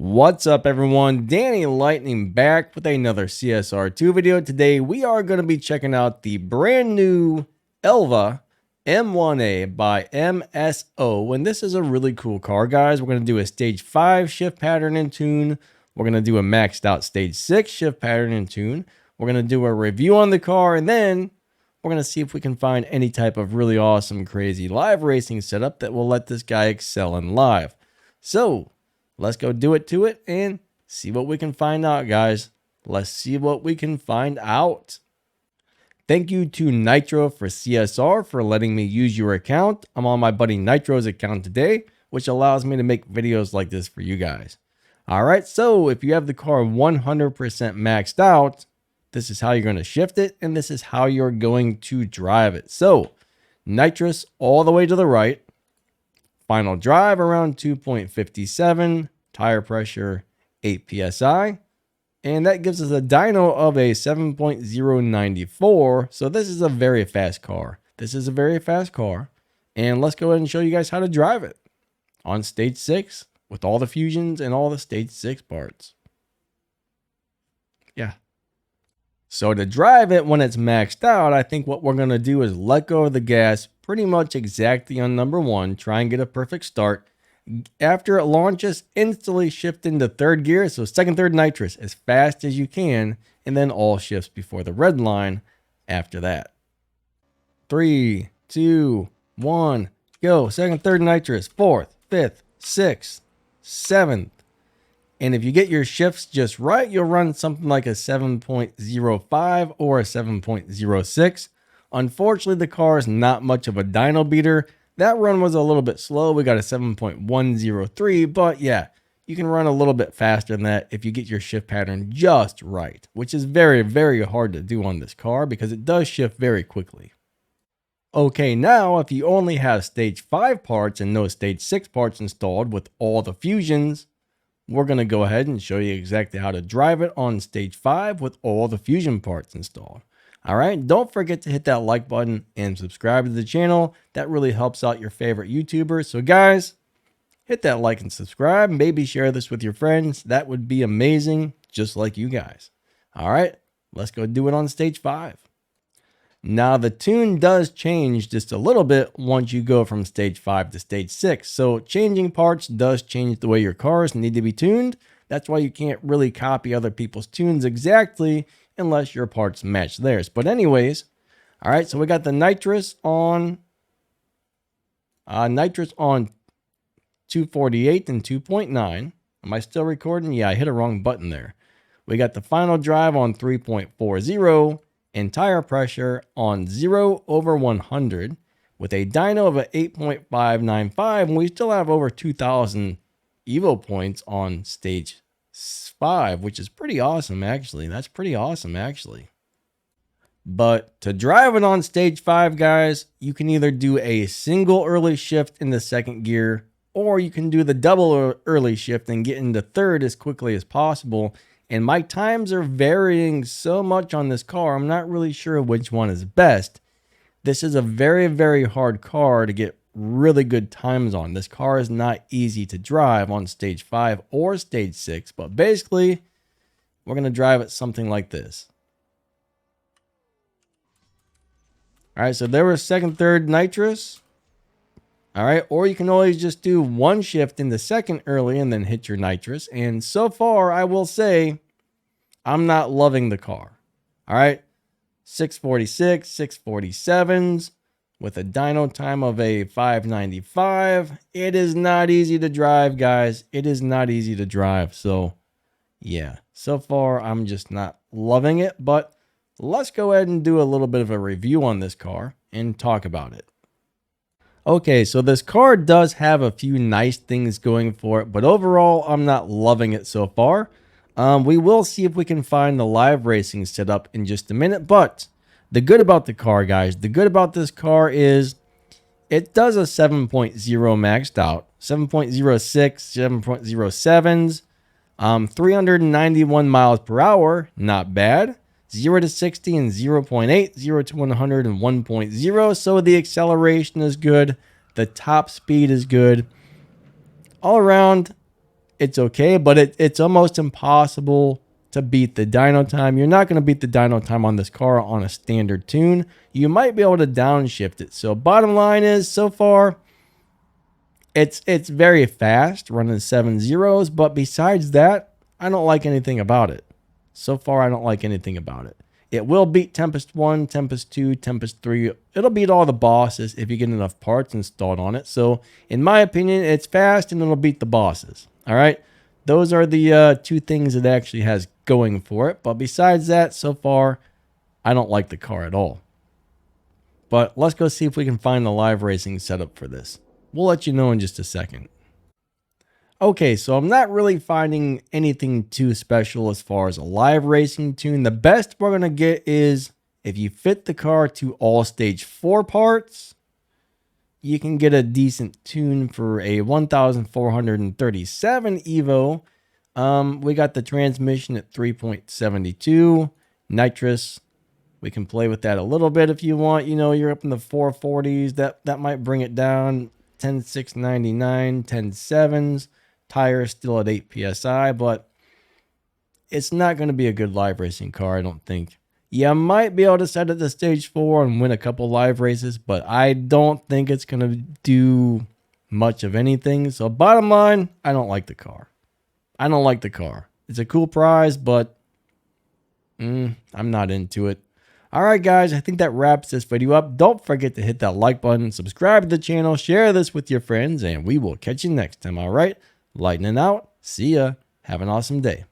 What's up everyone, Danny Lightning back with another CSR2 video. Today we are going to be checking out the brand new Elva M1A by MSO, and this is a really cool car, guys. We're going to do a stage 5 shift pattern and tune. We're going to do a maxed out stage 6 shift pattern and tune. We're going to do a review on the car, and then we're going to see if we can find any type of really awesome, crazy live racing setup that will let this guy excel in live. So let's go do it to it and see what we can find out, guys. Let's see what we can find out. Thank you to Nitro for CSR for letting me use your account. I'm on my buddy Nitro's account today, which allows me to make videos like this for you guys. All right, so if you have the car 100% maxed out, this is how you're going to shift it, and this is how you're going to drive it. So nitrous all the way to the right. Final drive around 2.57, tire pressure 8 psi, and that gives us a dyno of a 7.094. So this is a very fast car. And let's go ahead and show you guys how to drive it on stage 6 with all the fusions and all the stage 6 parts. Yeah. So to drive it when it's maxed out, I think what we're going to do is let go of the gas pretty much exactly on number 1, try and get a perfect start. After it launches, instantly shift into 3rd gear, so 2nd, 3rd nitrous as fast as you can, and then all shifts before the red line after that. 3, 2, 1, go. 2nd, 3rd nitrous, 4th, 5th, 6th, 7th. And if you get your shifts just right, you'll run something like a 7.05 or a 7.06. Unfortunately, the car is not much of a dyno beater. That run was a little bit slow. We got a 7.103, but yeah, you can run a little bit faster than that if you get your shift pattern just right, which is very, very hard to do on this car because it does shift very quickly. Okay, now if you only have stage 5 parts and no stage 6 parts installed with all the fusions, we're going to go ahead and show you exactly how to drive it on stage 5 with all the fusion parts installed. All right, don't forget to hit that like button and subscribe to the channel. That really helps out your favorite YouTubers. So guys, hit that like and subscribe. Maybe share this with your friends. That would be amazing, just like you guys. All right, let's go do it on stage 5. Now the tune does change just a little bit once you go from stage 5 to stage 6. So changing parts does change the way your cars need to be tuned. That's why you can't really copy other people's tunes exactly unless your parts match theirs. But anyways, all right, so we got the nitrous on 248 and 2.9. Am I still recording? Yeah, I hit a wrong button there. We got the final drive on 3.40 and tire pressure on 0/100 with a dyno of a 8.595, and we still have over 2,000 Evo points on stage 5, which is pretty awesome actually. That's pretty awesome actually. But to drive it on stage 5, guys, you can either do a single early shift in the 2nd gear, or you can do the double early shift and get into 3rd as quickly as possible. And my times are varying so much on this car, I'm not really sure which one is best. This is a very, very hard car to get really good times on. This car is not easy to drive on stage 5 or stage 6, but basically, we're going to drive it something like this. All right, so there was 2nd, 3rd nitrous. All right, or you can always just do 1 shift in the 2nd early and then hit your nitrous. And so far, I will say, I'm not loving the car. All right, 646, 647s with a dyno time of a 595. It is not easy to drive, guys. It is not easy to drive. So yeah, so far, I'm just not loving it. But let's go ahead and do a little bit of a review on this car and talk about it. Okay, so this car does have a few nice things going for it, but overall, I'm not loving it so far. We will see if we can find the live racing setup in just a minute, but the good about the car, guys, the good about this car is it does a 7.0 maxed out, 7.06, 7.07s, 391 miles per hour, not bad. 0 to 60 in 0.8, 0 to 100 in 1.0. So the acceleration is good. The top speed is good. All around, it's okay, but it's almost impossible to beat the dyno time. You're not going to beat the dyno time on this car on a standard tune. You might be able to downshift it. So bottom line is, so far, it's very fast, running 7.0s, but besides that, I don't like anything about it. So far, I don't like anything about it. It will beat Tempest 1, Tempest 2, Tempest 3. It'll beat all the bosses if you get enough parts installed on it. So, in my opinion, it's fast and it'll beat the bosses. All right? Those are the two things it actually has going for it. But besides that, so far, I don't like the car at all. But let's go see if we can find the live racing setup for this. We'll let you know in just a second. Okay, so I'm not really finding anything too special as far as a live racing tune. The best we're going to get is if you fit the car to all stage 4 parts, you can get a decent tune for a 1437 Evo. We got the transmission at 3.72, nitrous. We can play with that a little bit if you want. You know, you're up in the 440s. That might bring it down. 10.699, 10.7s. Tires still at 8 psi, but it's not going to be a good live racing car, I don't think. You might be able to set it to stage 4 and win a couple live races, but I don't think it's going to do much of anything. So bottom line, I don't like the car. I don't like the car. It's a cool prize, but I'm not into it. All right, guys, I think that wraps this video up. Don't forget to hit that like button, subscribe to the channel, share this with your friends, and we will catch you next time, all right? Lightning out. See ya. Have an awesome day.